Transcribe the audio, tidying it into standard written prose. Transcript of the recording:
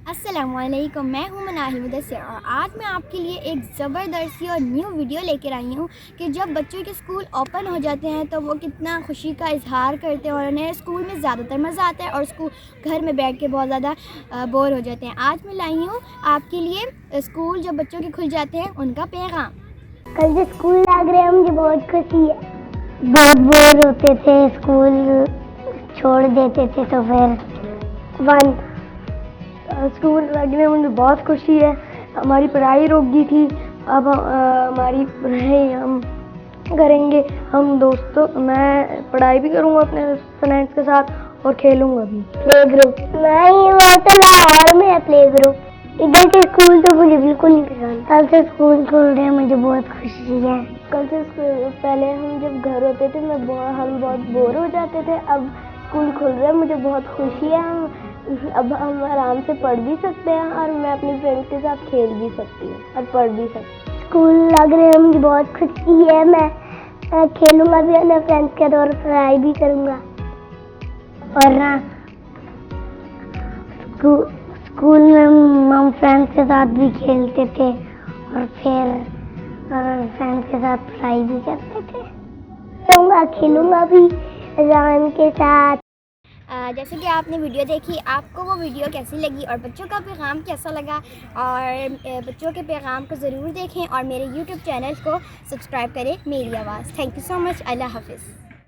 अस्सलामुअलैकुम, मैं हूं मनाहिल मुदस्सिर और आज मैं आपके लिए एक ज़बरदस्त और न्यू वीडियो लेकर आई हूं कि जब बच्चों के स्कूल ओपन हो जाते हैं तो वो कितना खुशी का इजहार करते हैं और उन्हें स्कूल में ज़्यादातर मज़ा आता है और स्कूल घर में बैठ के बहुत ज़्यादा बोर हो जाते हैं। आज मैं लाई हूँ आपके लिए स्कूल जब बच्चों के खुल जाते हैं उनका पैगाम। कल जो स्कूल लग रहे हैं मुझे बहुत खुशी है। बहुत बोर होते थे, स्कूल छोड़ देते थे तो फिर स्कूल लगने में मुझे बहुत खुशी है। हमारी पढ़ाई रुक गई थी, अब हमारी पढ़ाई हम करेंगे। हम दोस्तों मैं पढ़ाई भी करूँगा अपने फ्रेंड्स के साथ और खेलूँगा भी। प्ले ग्रुप नहीं, वो तो लाहौर में है प्ले ग्रुप। इधर के स्कूल तो मुझे बिल्कुल नहीं पसंद। कल से स्कूल खुल रहे हैं, मुझे बहुत खुशी है। कल से पहले हम जब घर होते थे हम बहुत बोर हो जाते थे। अब स्कूल खुल रहे हैं, मुझे बहुत खुशी है। अब हम आराम से पढ़ भी सकते हैं और मैं अपनी फ्रेंड्स के साथ खेल भी सकती हूँ और पढ़ भी सकती हूँ। स्कूल लग रहे हैं, मुझे बहुत खुशी है। मैं खेलूंगा भी अपने फ्रेंड्स के साथ और पढ़ाई भी करूंगा। और ना स्कूल में हम फ्रेंड्स के साथ भी खेलते थे और फिर फ्रेंड्स के साथ पढ़ाई भी करते थे। खेलूंगा भी रान के साथ। जैसे कि आपने वीडियो देखी, आपको वो वीडियो कैसी लगी और बच्चों का पैगाम कैसा लगा, और बच्चों के पैगाम को ज़रूर देखें और मेरे YouTube चैनल को सब्सक्राइब करें, मेरी आवाज़। Thank you so much. अल्लाह हाफ़िज़।